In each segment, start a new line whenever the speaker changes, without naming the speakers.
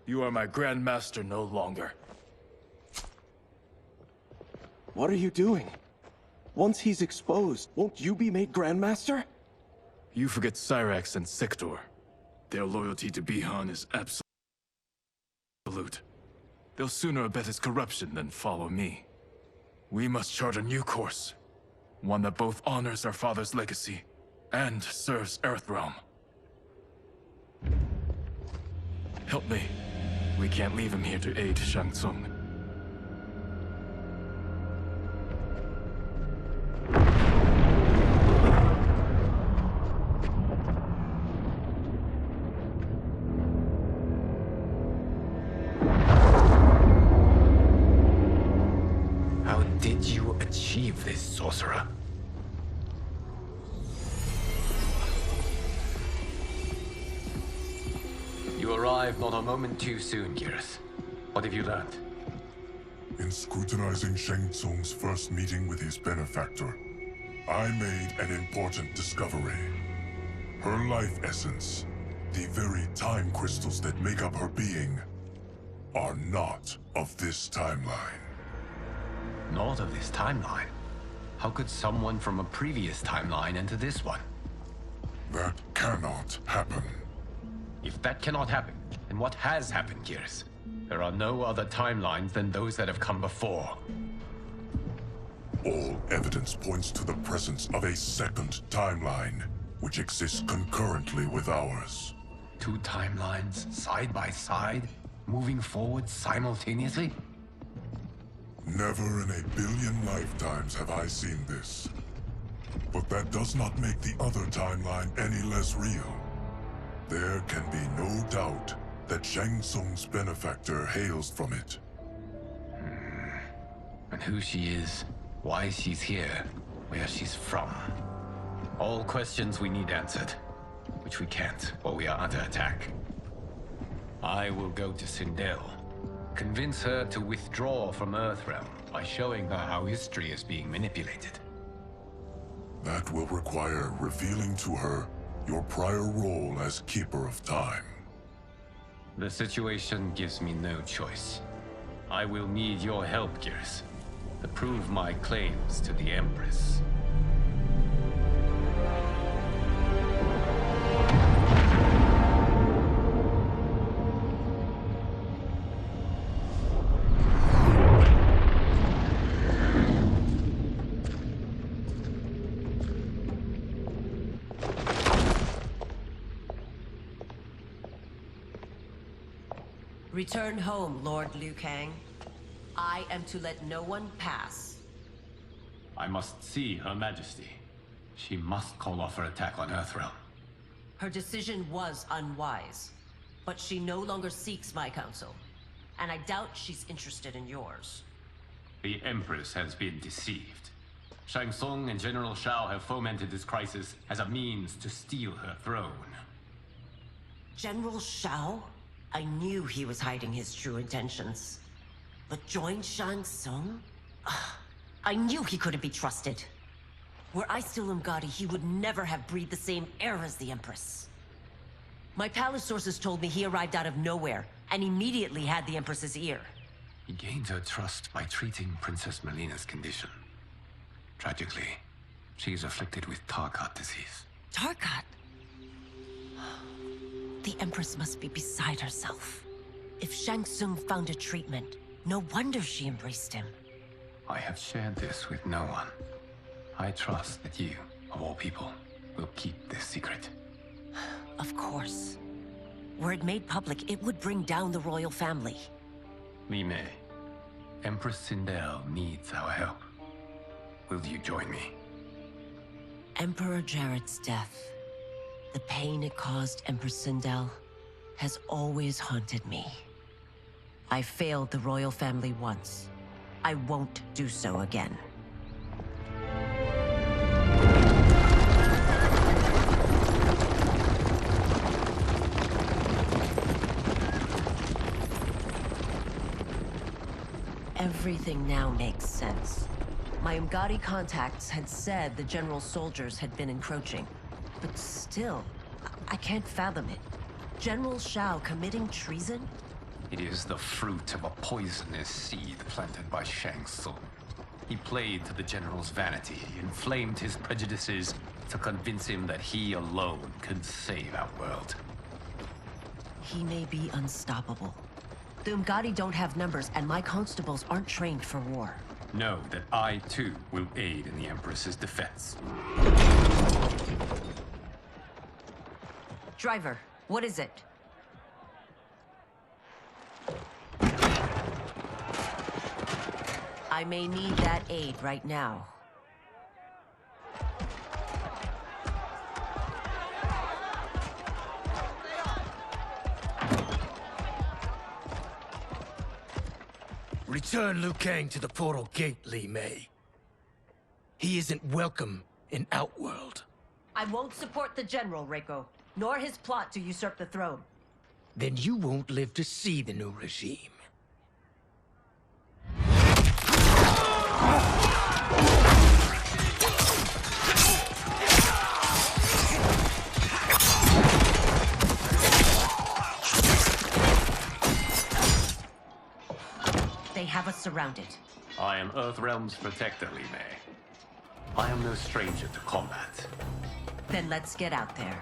You are my Grand Master no longer.
What are you doing? Once he's exposed, won't you be made Grandmaster?
You forget Cyrax and Sector. Their loyalty to Bihan is absolute. They'll sooner abet his corruption than follow me. We must chart a new course. One that both honors our father's legacy and serves Earthrealm. Help me. We can't leave him here to aid Shang Tsung.
How did you achieve this, sorcerer? You arrived not a moment too soon, Geras. What have you learned?
In scrutinizing Shang Tsung's first meeting with his benefactor, I made an important discovery. Her life essence, the very time crystals that make up her being, are not of this timeline.
Not of this timeline? How could someone from a previous timeline enter this one?
That cannot happen.
If that cannot happen, then what has happened, Geras? There are no other timelines than those that have come before.
All evidence points to the presence of a second timeline, which exists concurrently with ours.
Two timelines, side by side, moving forward simultaneously?
Never in a billion lifetimes have I seen this. But that does not make the other timeline any less real. There can be no doubt that Shang Tsung's benefactor hails from it.
And who she is, why she's here, where she's from. All questions we need answered, which we can't while we are under attack. I will go to Sindel, convince her to withdraw from Earthrealm by showing her how history is being manipulated.
That will require revealing to her your prior role as Keeper of Time.
The situation gives me no choice. I will need your help, Geras, to prove my claims to the Empress.
Return home, Lord Liu Kang. I am to let no one pass.
I must see Her Majesty. She must call off her attack on Earthrealm.
Her decision was unwise, but she no longer seeks my counsel, and I doubt she's interested in yours.
The Empress has been deceived. Shang Tsung and General Shao have fomented this crisis as a means to steal her throne.
General Shao? I knew he was hiding his true intentions. But join Shang Tsung? I knew he couldn't be trusted. Were I still Umgadi, he would never have breathed the same air as the Empress. My palace sources told me he arrived out of nowhere, and immediately had the Empress's ear.
He gained her trust by treating Princess Melina's condition. Tragically, she is afflicted with Tarkat disease.
Tarkat? The Empress must be beside herself. If Shang Tsung found a treatment, no wonder she embraced him.
I have shared this with no one. I trust that you, of all people, will keep this secret.
Of course. Were it made public, it would bring down the royal family.
Li Mei, Empress Sindel needs our help. Will you join me?
Emperor Jarrett's death, the pain it caused Empress Sindel, has always haunted me. I failed the royal family once. I won't do so again. Everything now makes sense. My Umgadi contacts had said the general soldiers had been encroaching. But still, I can't fathom it. General Shao committing treason?
It is the fruit of a poisonous seed planted by Shang Tsung. He played to the General's vanity, inflamed his prejudices to convince him that he alone could save our world.
He may be unstoppable. The Umgadi don't have numbers, and my constables aren't trained for war.
Know that I, too, will aid in the Empress's defense.
Driver, what is it? I may need that aid right now.
Return Liu Kang to the portal gate, Li Mei. He isn't welcome in Outworld.
I won't support the General, Reiko, nor his plot to usurp the throne.
Then you won't live to see the new regime.
They have us surrounded.
I am Earthrealm's protector, Li Mei. I am no stranger to combat.
Then let's get out there.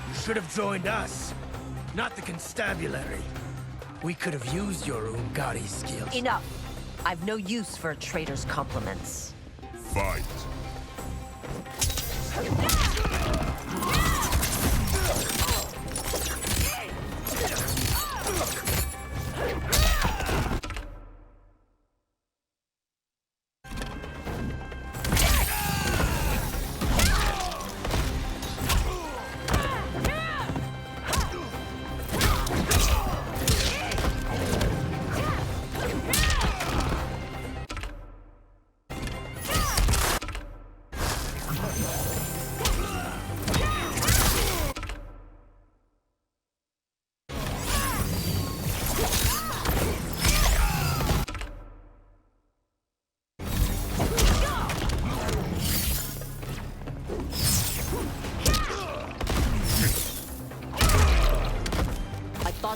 You should have joined us, not the constabulary. We could have used your Umgadi skills.
Enough! I've no use for a traitor's compliments.
Fight.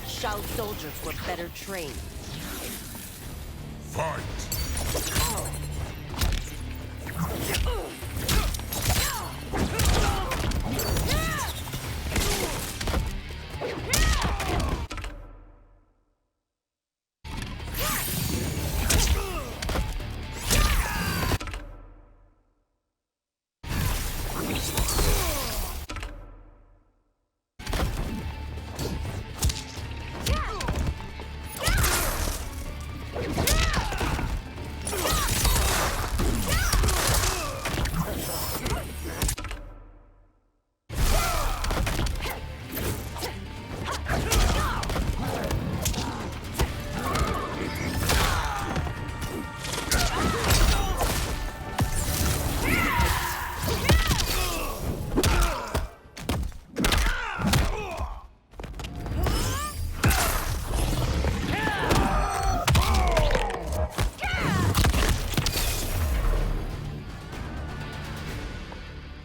Shao soldiers were better trained.
Fight.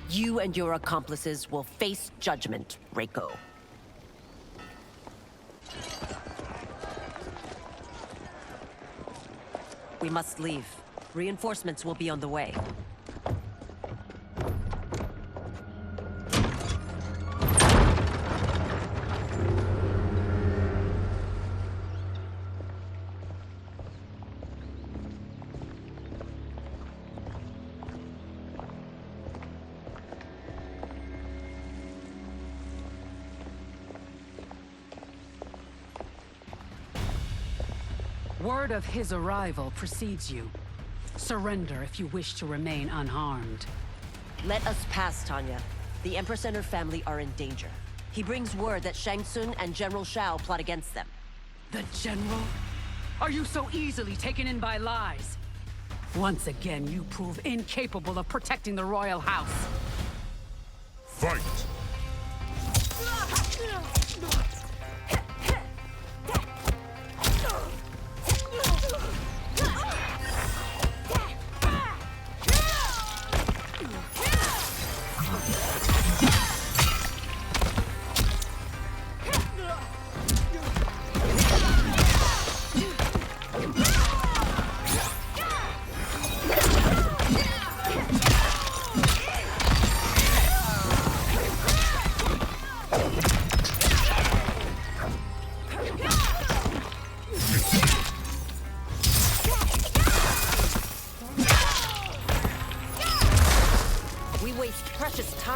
You and your accomplices will face judgment, Reiko. We must leave. Reinforcements will be on the way.
Word of his arrival precedes you. Surrender if you wish to remain unharmed.
Let us pass, Tanya. The Empress and her family are in danger. He brings word that Shang Tsung and General Shao plot against them.
The General? Are you so easily taken in by lies? Once again, you prove incapable of protecting the royal house.
Fight!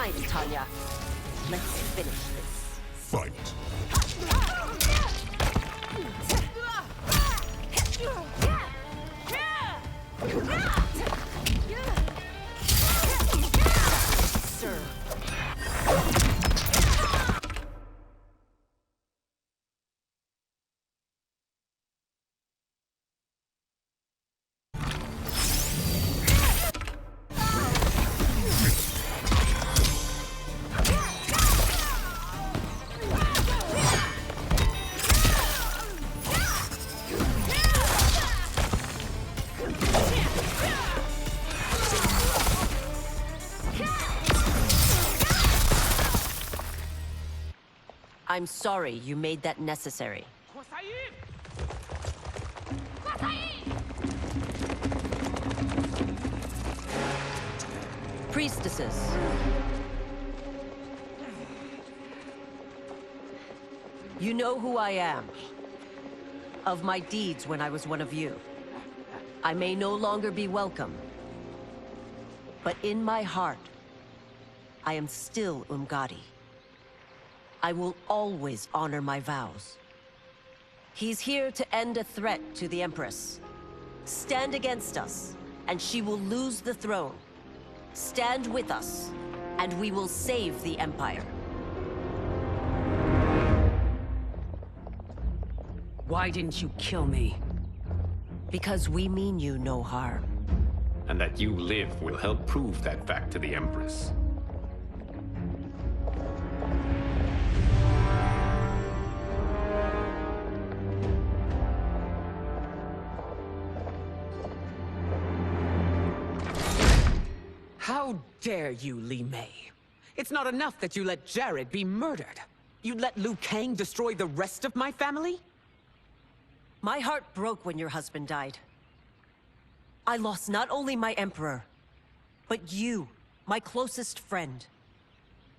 time, Tanya. Let's finish this.
Fight.
Sir. I'm sorry you made that necessary. Priestesses. You know who I am. Of my deeds when I was one of you. I may no longer be welcome. But in my heart, I am still Umgadi. I will always honor my vows. He's here to end a threat to the Empress. Stand against us, and she will lose the throne. Stand with us, and we will save the Empire.
Why didn't you kill me?
Because we mean you no harm.
And that you live will help prove that fact to the Empress.
How dare you, Li Mei? It's not enough that you let Jared be murdered. You'd let Liu Kang destroy the rest of my family?
My heart broke when your husband died. I lost not only my Emperor, but you, my closest friend.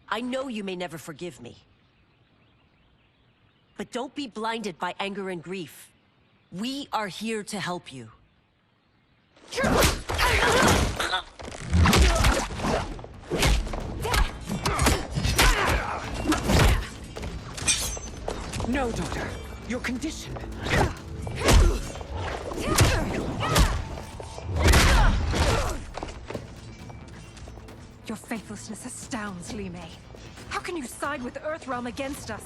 I know you may never forgive me. But don't be blinded by anger and grief. We are here to help you.
No, daughter. Your condition.
Your faithlessness astounds, Li Mei. How can you side with Earthrealm against us?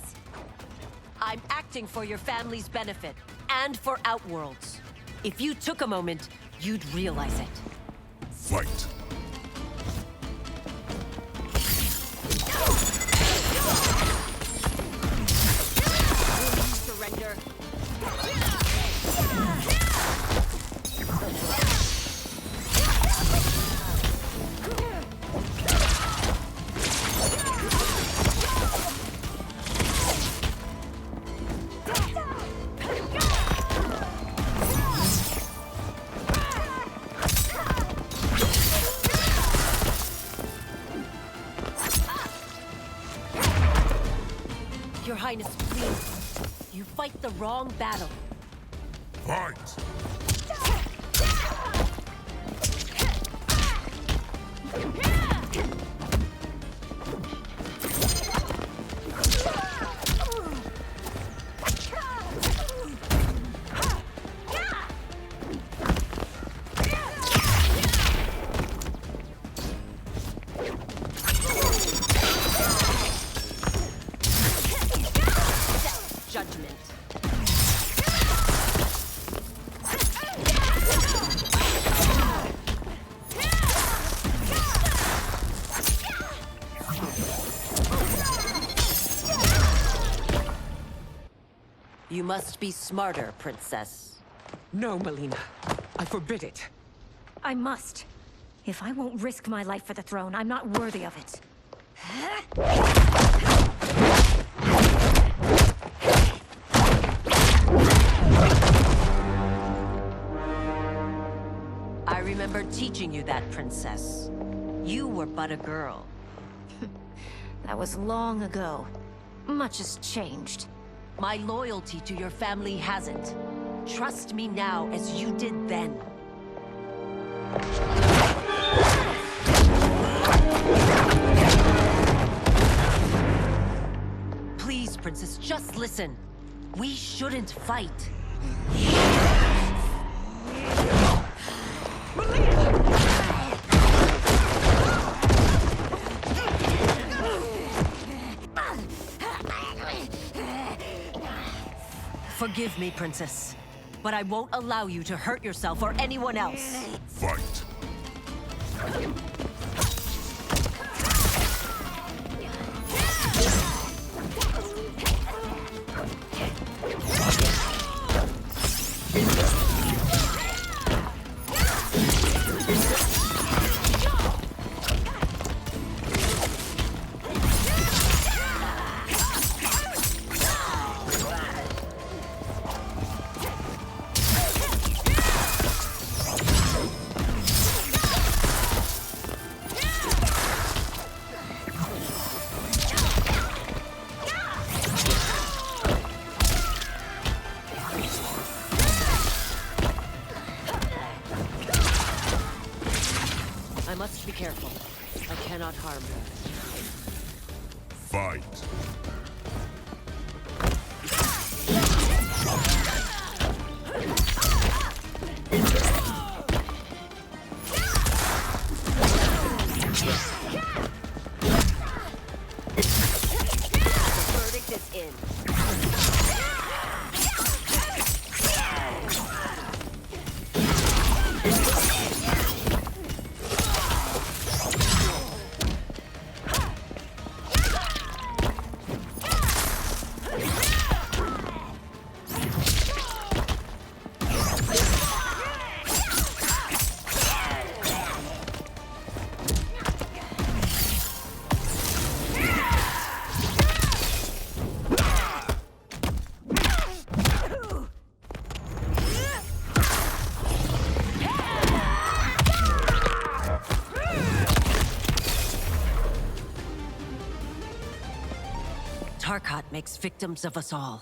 I'm acting for your family's benefit, and for Outworlds. If you took a moment, you'd realize it.
Fight.
Surrender. Your Highness, please. You fight the wrong battle.
Fight.
Judgment. You must be smarter, Princess.
No, Melina. I forbid it.
I must. If I won't risk my life for the throne, I'm not worthy of it.
I remember teaching you that, Princess. You were but a girl.
That was long ago. Much has changed.
My loyalty to your family hasn't. Trust me now as you did then. Princess, just listen. We shouldn't fight. Forgive me, Princess, but I won't allow you to hurt yourself or anyone else.
Fight.
I must be careful. I cannot harm her.
Fight.
The verdict is in. Tarkat makes victims of us all.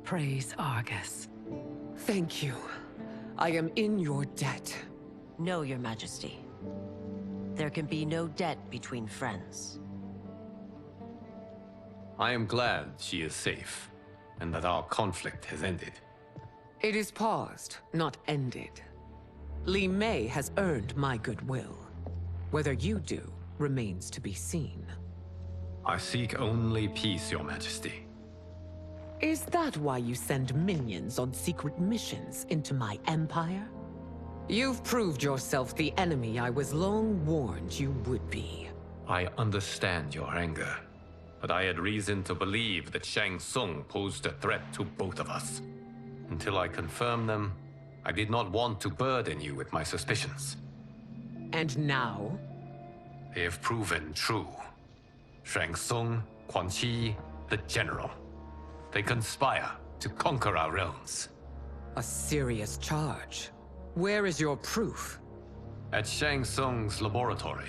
Praise Argus. Thank you. I am in your debt.
No, Your Majesty. There can be no debt between friends.
I am glad she is safe, and that our conflict has ended.
It is paused, not ended. Li Mei has earned my goodwill. Whether you do remains to be seen.
I seek only peace, Your Majesty.
Is that why you send minions on secret missions into my empire? You've proved yourself the enemy I was long warned you would be.
I understand your anger, but I had reason to believe that Shang Tsung posed a threat to both of us. Until I confirmed them, I did not want to burden you with my suspicions.
And now?
They have proven true. Shang Tsung, Quan Chi, the General. They conspire to conquer our realms.
A serious charge. Where is your proof?
At Shang Tsung's laboratory.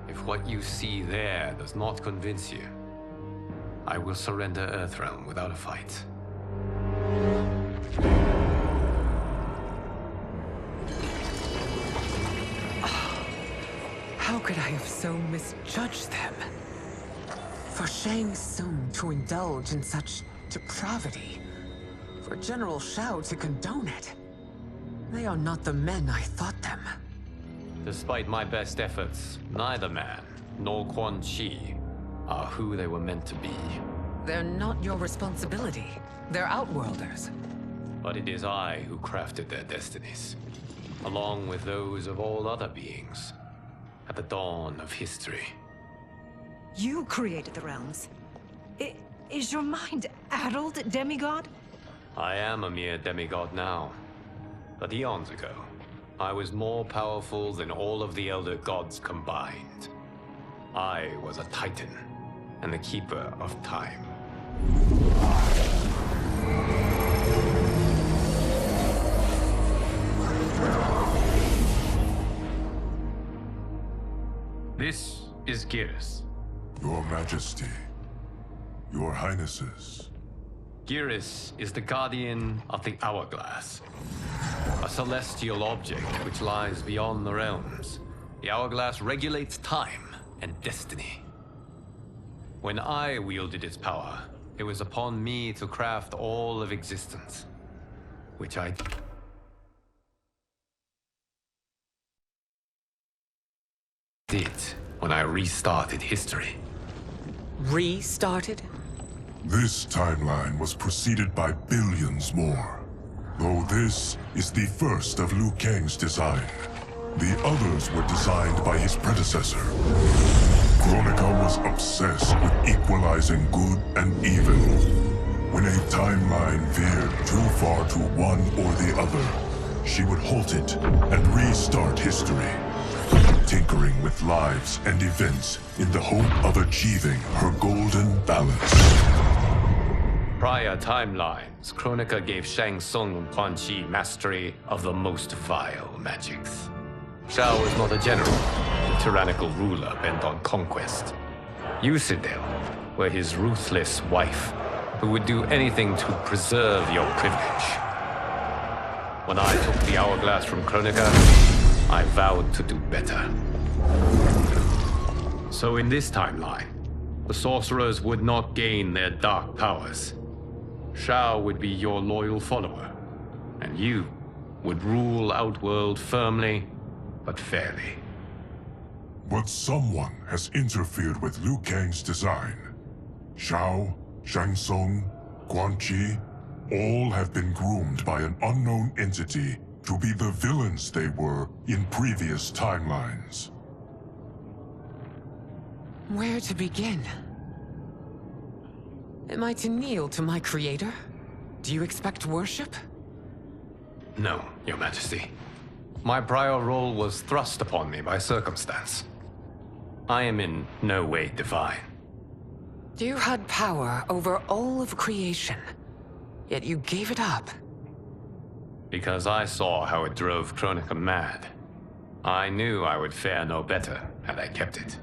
If what you see there does not convince you, I will surrender Earthrealm without a fight.
How could I have so misjudged them? For Shang Tsung to indulge in such depravity, for General Shao to condone it, they are not the men I thought them.
Despite my best efforts, neither man nor Quan Chi are who they were meant to be.
They're not your responsibility. They're Outworlders.
But it is I who crafted their destinies, along with those of all other beings, at the dawn of history.
You created the realms. Is your mind addled, demigod?
I am a mere demigod now. But eons ago, I was more powerful than all of the Elder Gods combined. I was a Titan, and the Keeper of Time. This is Geras.
Your Majesty, Your Highnesses.
Geras is the guardian of the Hourglass, a celestial object which lies beyond the realms. The Hourglass regulates time and destiny. When I wielded its power, it was upon me to craft all of existence, which I did when I restarted history.
Restarted?
This timeline was preceded by billions more. Though this is the first of Liu Kang's design. The others were designed by his predecessor. Kronika was obsessed with equalizing good and evil. When a timeline veered too far to one or the other, she would halt it and restart history, tinkering with lives and events in the hope of achieving her golden balance.
Prior timelines, Kronika gave Shang Tsung and Quan Chi mastery of the most vile magics. Shao was not a general, a tyrannical ruler bent on conquest. You, Sindel, were his ruthless wife, who would do anything to preserve your privilege. When I took the Hourglass from Kronika, I vowed to do better. So in this timeline, the sorcerers would not gain their dark powers. Shao would be your loyal follower, and you would rule Outworld firmly, but fairly.
But someone has interfered with Liu Kang's design. Shao, Shang Tsung, Quan Chi, all have been groomed by an unknown entity to be the villains they were in previous timelines.
Where to begin? Am I to kneel to my creator? Do you expect worship?
No, Your Majesty. My prior role was thrust upon me by circumstance. I am in no way divine.
You had power over all of creation, yet you gave it up.
Because I saw how it drove Kronika mad. I knew I would fare no better had I kept it.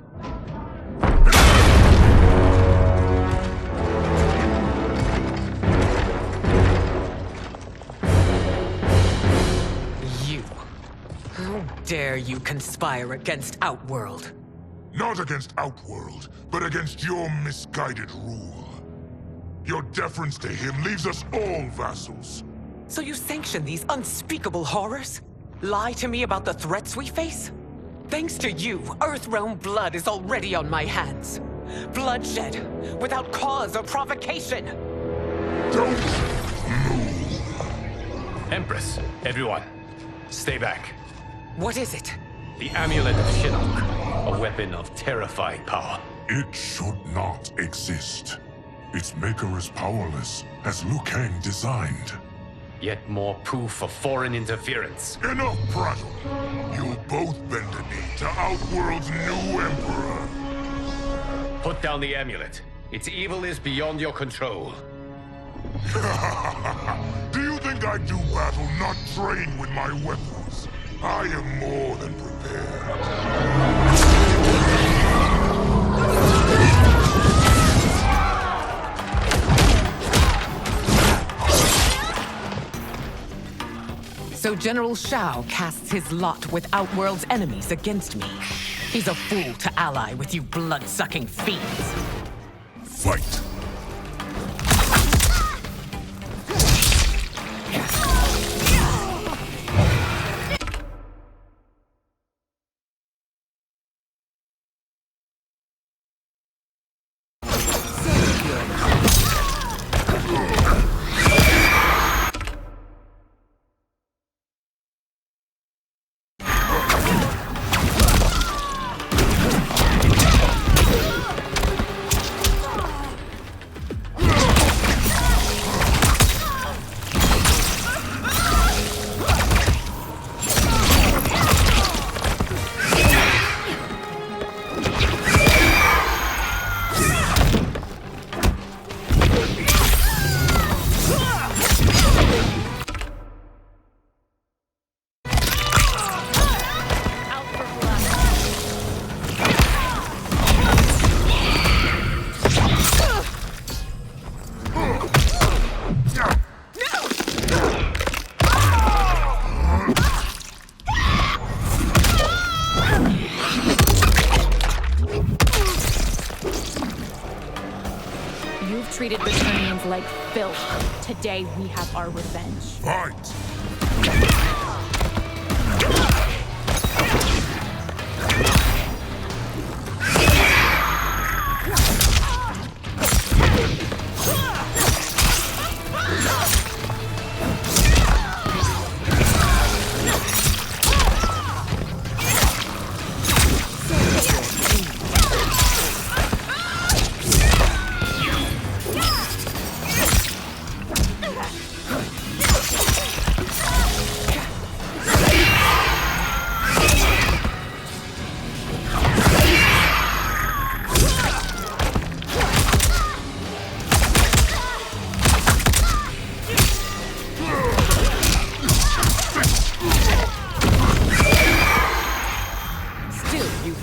How dare you conspire against Outworld?
Not against Outworld, but against your misguided rule. Your deference to him leaves us all vassals.
So you sanction these unspeakable horrors? Lie to me about the threats we face? Thanks to you, Earthrealm blood is already on my hands. Bloodshed, without cause or provocation.
Don't move.
Empress, everyone, stay back.
What is it?
The Amulet of Shinnok, a weapon of terrifying power.
It should not exist. Its maker is powerless, as Liu Kang designed.
Yet more proof of foreign interference.
Enough prattle! You'll both bend a knee to Outworld's new emperor.
Put down the amulet. Its evil is beyond your control.
Do you think I do battle not trained with my weapons? I am more than prepared.
So General Shao casts his lot with Outworld's enemies against me. He's a fool to ally with you blood-sucking fiends.
Fight!
treated Returnians like filth. Today we have our revenge.
Fight!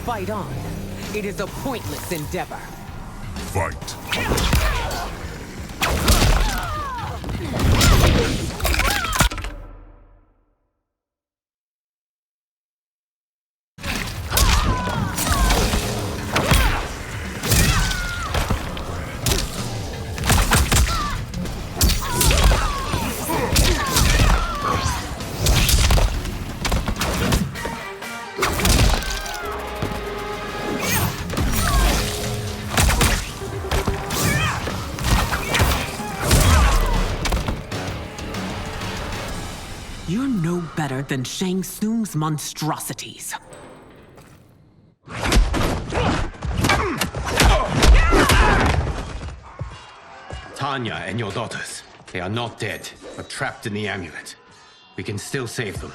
Fight on. It is a pointless endeavor.
Fight.
You're no better than Shang Tsung's monstrosities.
Tanya and your daughters, they are not dead, but trapped in the amulet. We can still save them.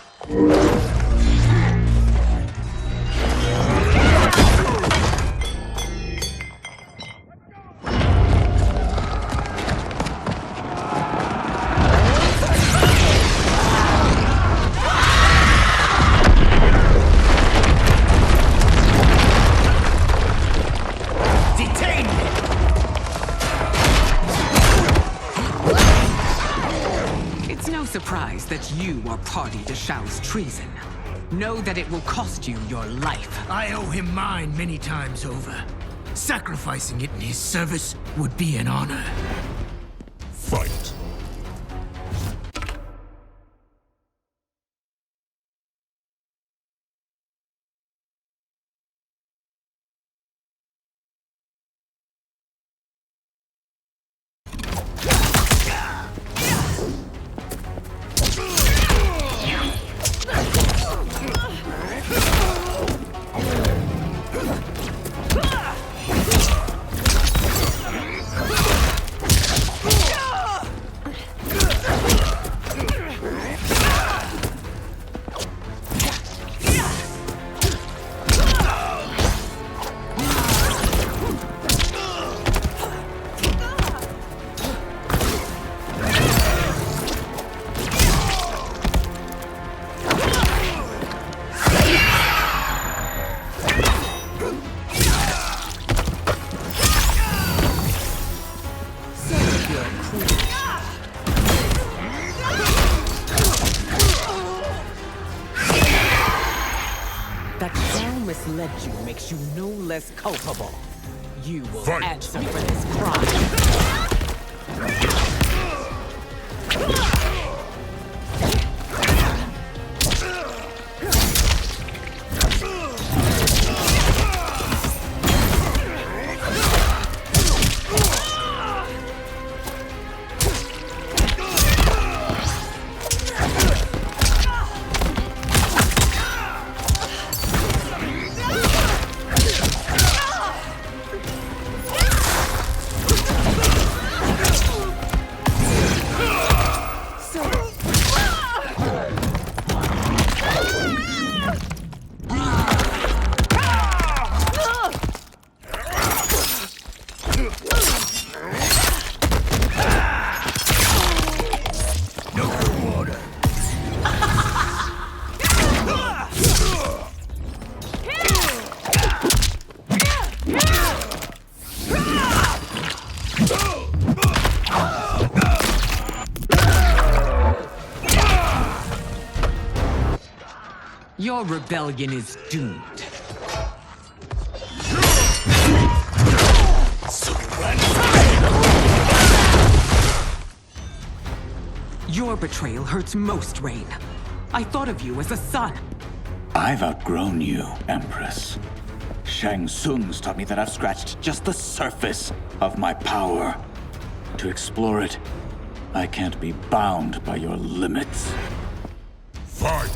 Surprised that you are party to Shao's treason. Know that it will cost you your life.
I owe him mine many times over. Sacrificing it in his service would be an honor.
Fight.
That Shao misled you makes you no less culpable. You will
Fight.
answer for this crime. Your rebellion is doomed. Your betrayal hurts most, Rain. I thought of you as a son.
I've outgrown you, Empress. Shang Tsung's taught me that I've scratched just the surface of my power. To explore it, I can't be bound by your limits.
Fight!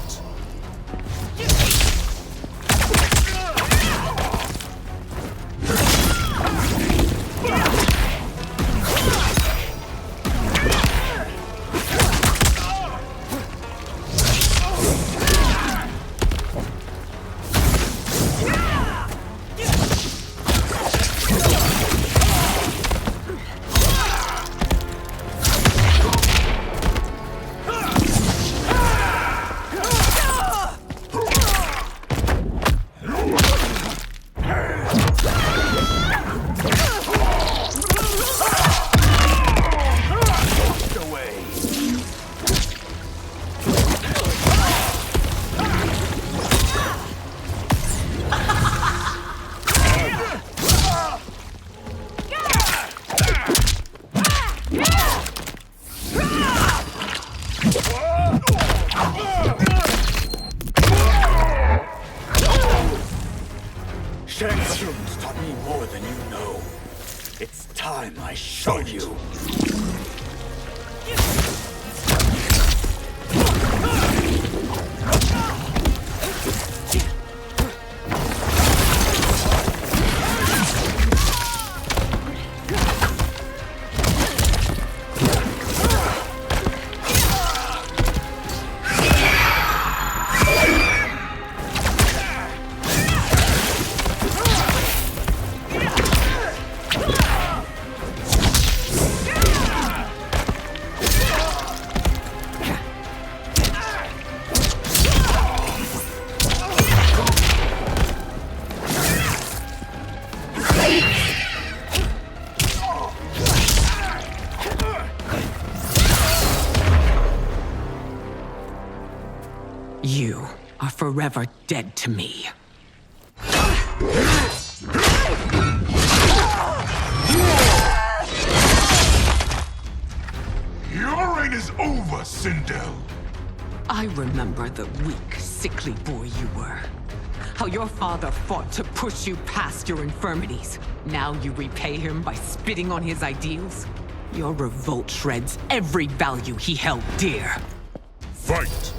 Shang Tsung's taught me more than you know. It's time I show you.
You are forever dead to me.
Your reign is over, Sindel.
I remember the weak, sickly boy you were. How your father fought to push you past your infirmities. Now you repay him by spitting on his ideals? Your revolt shreds every value he held dear.
Fight!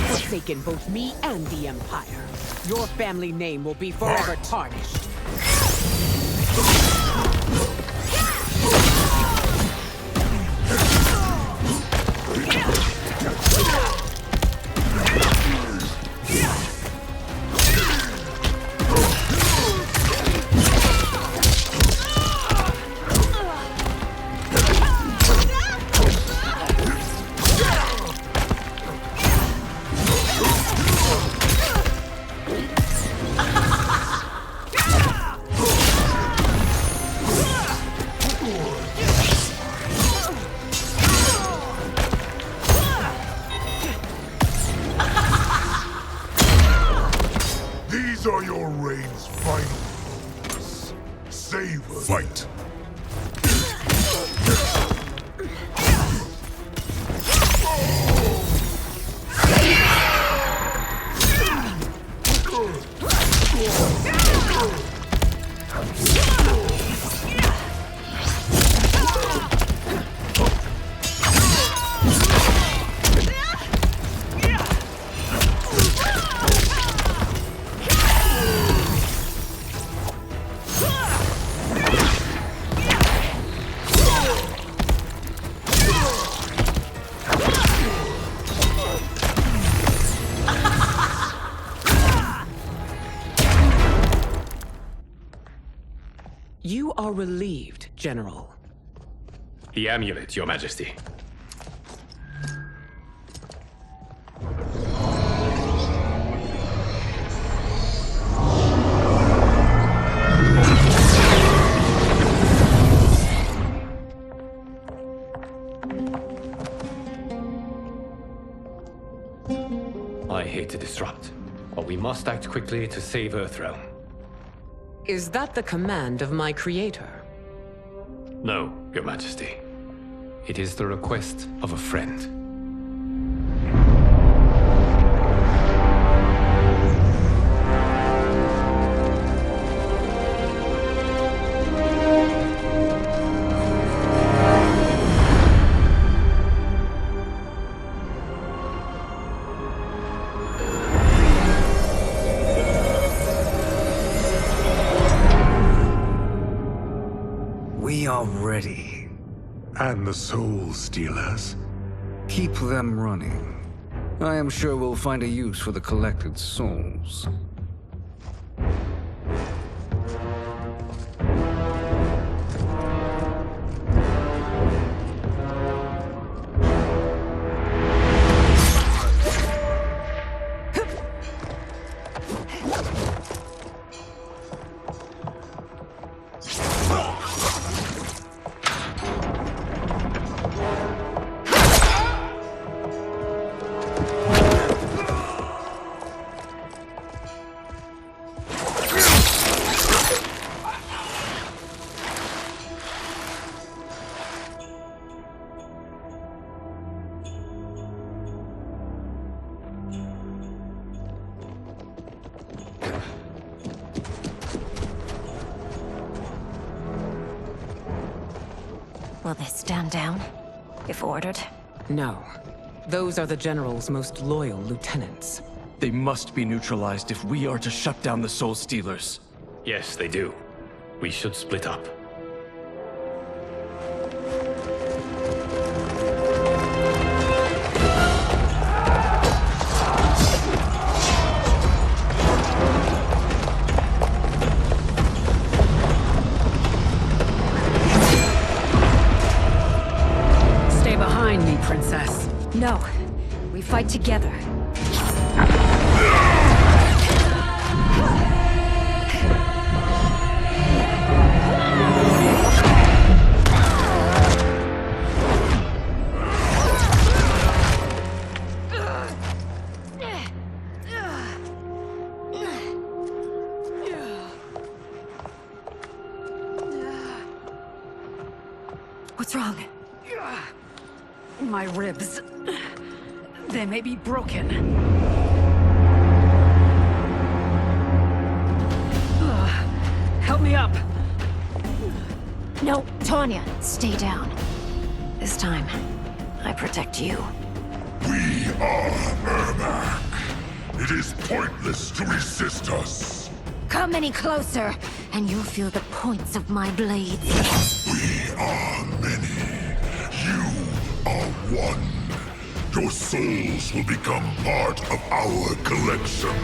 Forsaken both me and the Empire. Your family name will be forever tarnished.
These are your reign's final moments. Savor. Fight.
are relieved, General.
The amulet, Your Majesty. I hate to disrupt, but we must act quickly to save Earthrealm.
Is that the command of my creator?
No, Your Majesty. It is the request of a friend.
We are ready.
And the Soul Stealers?
Keep them running. I am sure we'll find a use for the collected souls.
Will they stand down, if ordered?
No. Those are the General's most loyal lieutenants.
They must be neutralized if we are to shut down the Soul Stealers.
Yes, they do. We should split up.
Stay behind me, Princess.
No. We fight together. What's wrong?
My ribs. They may be broken. Help me up.
No, Tanya, stay down. This time, I protect you.
We are Ermac. It is pointless to resist us.
Come any closer, and you'll feel the points of my blades.
We are many. You are one. Your souls will become part of our collection.